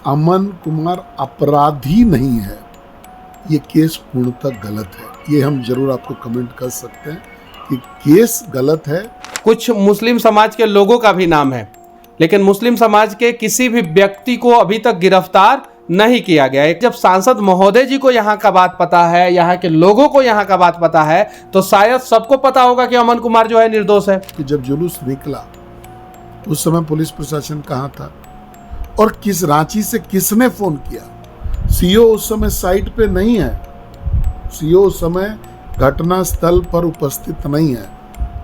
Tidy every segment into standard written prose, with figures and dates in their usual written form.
अमन कुमार अपराधी नहीं है, ये केस पूर्णतः गलत है। ये हम जरूर आपको कमेंट कर सकते हैं कि केस गलत है। कुछ मुस्लिम समाज के लोगों का भी नाम है, लेकिन मुस्लिम समाज के किसी भी व्यक्ति को अभी तक गिरफ्तार नहीं किया गया है। जब सांसद महोदय जी को यहाँ का बात पता है, यहाँ के लोगों को यहाँ का बात पता है, तो शायद सबको पता होगा कि अमन कुमार जो है निर्दोष है। कि जब जुलूस निकला उस समय पुलिस प्रशासन कहाँ था और किस रांची से किसने फोन किया? सीओ उस समय साइट पे नहीं है, सीओ उस समय घटना स्थल पर उपस्थित नहीं है,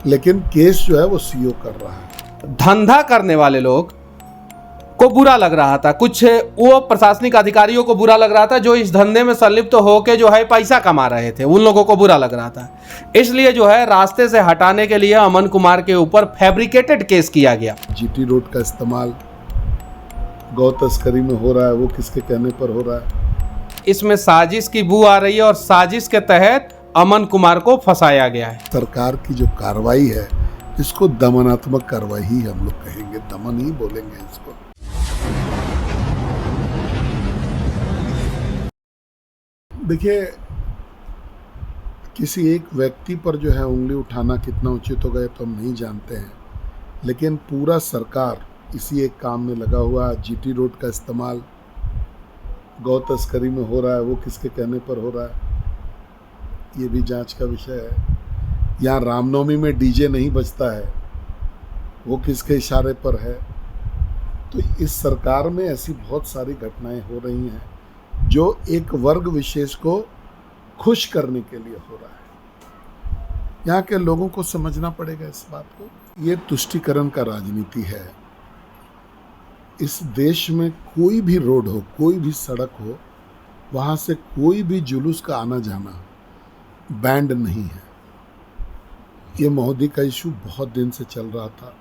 लेकिन केस जो है वो सीओ कर रहा है। धंधा करने वाले लोग को बुरा लग रहा था, कुछ वो प्रशासनिक अधिकारियों को बुरा लग रहा था जो इस धंधे में संलिप्त होकर जो है पैसा कमा रहे थे, उन लोगों को बुरा लग रहा था। इसलिए जो है रास्ते से हटाने के लिए अमन कुमार के ऊपर फैब्रिकेटेड केस किया गया। जीटी रोड का इस्तेमाल गौ तस्करी में हो रहा है, वो किसके कहने पर हो रहा है? इसमें साजिश की बू आ रही है और साजिश के तहत अमन कुमार को फंसाया गया है। सरकार की जो कार्रवाई है इसको दमनात्मक कार्रवाई ही हम लोग कहेंगे, दमन ही बोलेंगे इसको। देखिए, किसी एक व्यक्ति पर जो है उंगली उठाना कितना उचित होगा तो हम नहीं जानते हैं, लेकिन पूरा सरकार इसी एक काम में लगा हुआ। जीटी रोड का इस्तेमाल गौ तस्करी में हो रहा है, वो किसके कहने पर हो रहा है, ये भी जांच का विषय है। यहाँ रामनवमी में डीजे नहीं बजता है, वो किसके इशारे पर है? तो इस सरकार में ऐसी बहुत सारी घटनाएं हो रही हैं जो एक वर्ग विशेष को खुश करने के लिए हो रहा है। यहाँ के लोगों को समझना पड़ेगा इस बात को। ये तुष्टीकरण का राजनीति है। इस देश में कोई भी रोड हो, कोई भी सड़क हो, वहाँ से कोई भी जुलूस का आना जाना बैंड नहीं है। ये मोदी का इशू बहुत दिन से चल रहा था।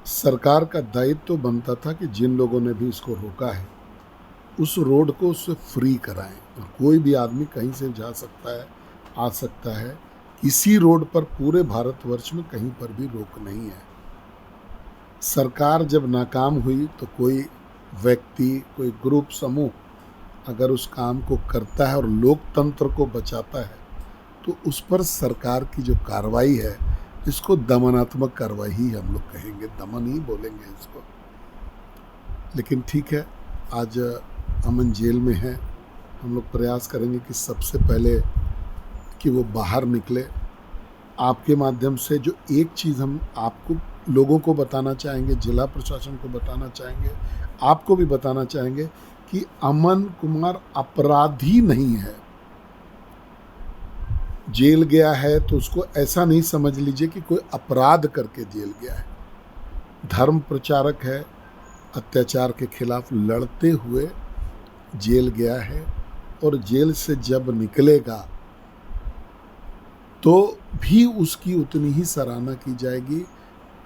सरकार का दायित्व तो बनता था कि जिन लोगों ने भी इसको रोका है उस रोड को उससे फ्री कराएं, और कोई भी आदमी कहीं से जा सकता है, आ सकता है। इसी रोड पर पूरे भारतवर्ष में कहीं पर भी रोक नहीं है। सरकार जब नाकाम हुई तो कोई व्यक्ति, कोई ग्रुप, समूह अगर उस काम को करता है और लोकतंत्र को बचाता है तो उस पर सरकार की जो कार्रवाई है इसको दमनात्मक कार्रवाई ही हम लोग कहेंगे, दमन ही बोलेंगे इसको। लेकिन ठीक है, आज अमन जेल में है। हम लोग प्रयास करेंगे कि सबसे पहले कि वो बाहर निकले। आपके माध्यम से जो एक चीज़ हम आपको, लोगों को बताना चाहेंगे, जिला प्रशासन को बताना चाहेंगे, आपको भी बताना चाहेंगे कि अमन कुमार अपराधी नहीं है। जेल गया है तो उसको ऐसा नहीं समझ लीजिए कि कोई अपराध करके जेल गया है। धर्म प्रचारक है, अत्याचार के खिलाफ लड़ते हुए जेल गया है, और जेल से जब निकलेगा तो भी उसकी उतनी ही सराहना की जाएगी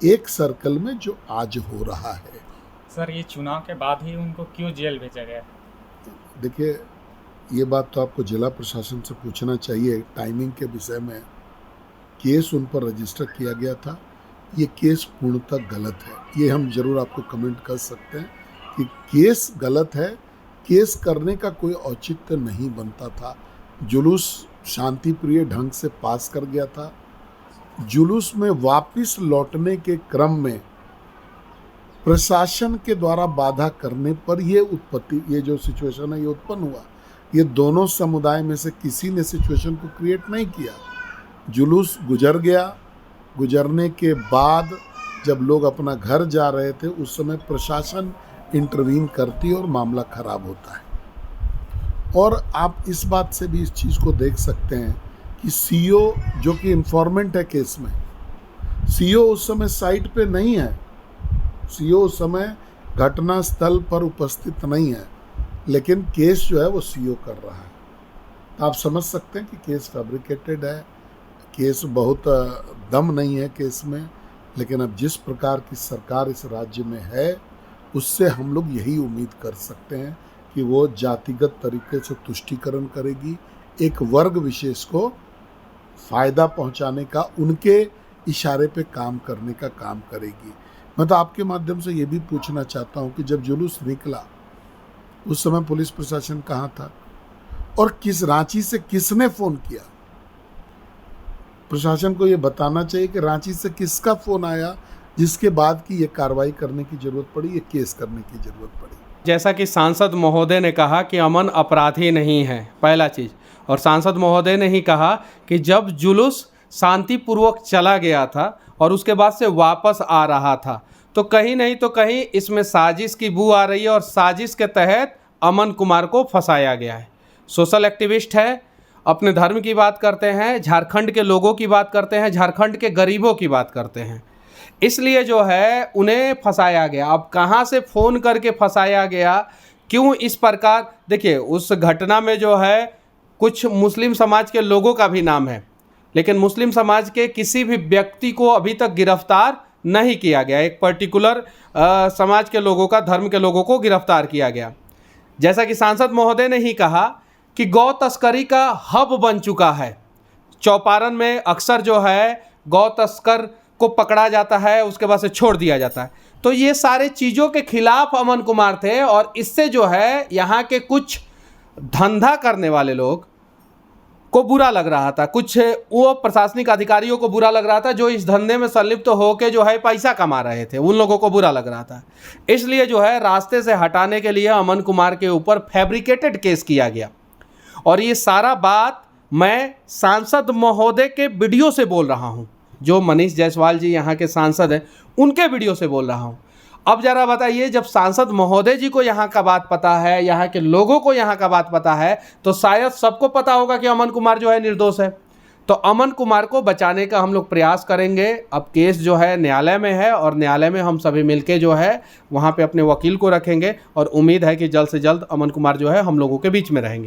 एक सर्कल में जो आज हो रहा है। सर, ये चुनाव के बाद ही उनको क्यों जेल भेजा गया? देखिए, ये बात तो आपको जिला प्रशासन से पूछना चाहिए। टाइमिंग के विषय में केस उन पर रजिस्टर किया गया था, ये केस पूर्णतः गलत है। ये हम जरूर आपको कमेंट कर सकते हैं कि केस गलत है। केस करने का कोई औचित्य नहीं बनता था। जुलूस शांति प्रिय ढंग से पास कर गया था। जुलूस में वापस लौटने के क्रम में प्रशासन के द्वारा बाधा करने पर ये जो सिचुएशन है ये उत्पन्न हुआ। ये दोनों समुदाय में से किसी ने सिचुएशन को क्रिएट नहीं किया। जुलूस गुजर गया। गुजरने के बाद जब लोग अपना घर जा रहे थे उस समय प्रशासन इंटरवीन करती है और मामला खराब होता है। और आप इस बात से भी इस चीज़ को देख सकते हैं कि सीओ, जो कि इन्फॉर्मेंट है केस में, सीओ उस समय साइट पे नहीं है, सीओ उस समय घटना स्थल पर उपस्थित नहीं है, लेकिन केस जो है वो सीओ कर रहा है। तो आप समझ सकते हैं कि केस फैब्रिकेटेड है, केस बहुत दम नहीं है केस में। लेकिन अब जिस प्रकार की सरकार इस राज्य में है उससे हम लोग यही उम्मीद कर सकते हैं कि वो जातिगत तरीके से तुष्टीकरण करेगी, एक वर्ग विशेष को फ़ायदा पहुंचाने का, उनके इशारे पे काम करने का काम करेगी। मैं तो आपके माध्यम से ये भी पूछना चाहता हूं कि जब जुलूस निकला उस समय पुलिस प्रशासन कहाँ था? और किस रांची से किसने फोन किया? प्रशासन को ये बताना चाहिए कि रांची से किसका फोन आया जिसके बाद की ये कार्रवाई करने की जरूरत पड़ी, ये केस करने की जरूरत पड़ी। जैसा कि सांसद महोदय ने कहा कि अमन अपराधी नहीं है, पहला चीज़। और सांसद महोदय ने ही कहा कि जब जुलूस शांतिपूर्वक चला गया था और उसके बाद से वापस आ रहा था, तो कहीं नहीं तो कहीं इसमें साजिश की बू आ रही है और साजिश के तहत अमन कुमार को फंसाया गया है। सोशल एक्टिविस्ट है, अपने धर्म की बात करते हैं, झारखंड के लोगों की बात करते हैं, झारखंड के गरीबों की बात करते हैं, इसलिए जो है उन्हें फंसाया गया। अब कहाँ से फ़ोन करके फंसाया गया, क्यों इस प्रकार? देखिए, उस घटना में जो है कुछ मुस्लिम समाज के लोगों का भी नाम है, लेकिन मुस्लिम समाज के किसी भी व्यक्ति को अभी तक गिरफ्तार नहीं किया गया। एक पर्टिकुलर समाज के लोगों का, धर्म के लोगों को गिरफ्तार किया गया। जैसा कि सांसद महोदय ने ही कहा कि गौ तस्करी का हब बन चुका है। चौपारण में अक्सर जो है गौ तस्कर को पकड़ा जाता है, उसके बाद से छोड़ दिया जाता है। तो ये सारे चीज़ों के खिलाफ अमन कुमार थे और इससे जो है यहाँ के कुछ धंधा करने वाले लोग को बुरा लग रहा था, कुछ वो प्रशासनिक अधिकारियों को बुरा लग रहा था जो इस धंधे में संलिप्त होकर जो है पैसा कमा रहे थे, उन लोगों को बुरा लग रहा था। इसलिए जो है रास्ते से हटाने के लिए अमन कुमार के ऊपर फैब्रिकेटेड केस किया गया। और ये सारा बात मैं सांसद महोदय के वीडियो से बोल रहा हूँ, जो मनीष जायसवाल जी यहाँ के सांसद हैं, उनके वीडियो से बोल रहा हूँ। अब ज़रा बताइए, जब सांसद महोदय जी को यहाँ का बात पता है, यहाँ के लोगों को यहाँ का बात पता है, तो शायद सबको पता होगा कि अमन कुमार जो है निर्दोष है। तो अमन कुमार को बचाने का हम लोग प्रयास करेंगे। अब केस जो है न्यायालय में है और न्यायालय में हम सभी मिलके जो है वहाँ पे अपने वकील को रखेंगे और उम्मीद है कि जल्द से जल्द अमन कुमार जो है हम लोगों के बीच में रहेंगे।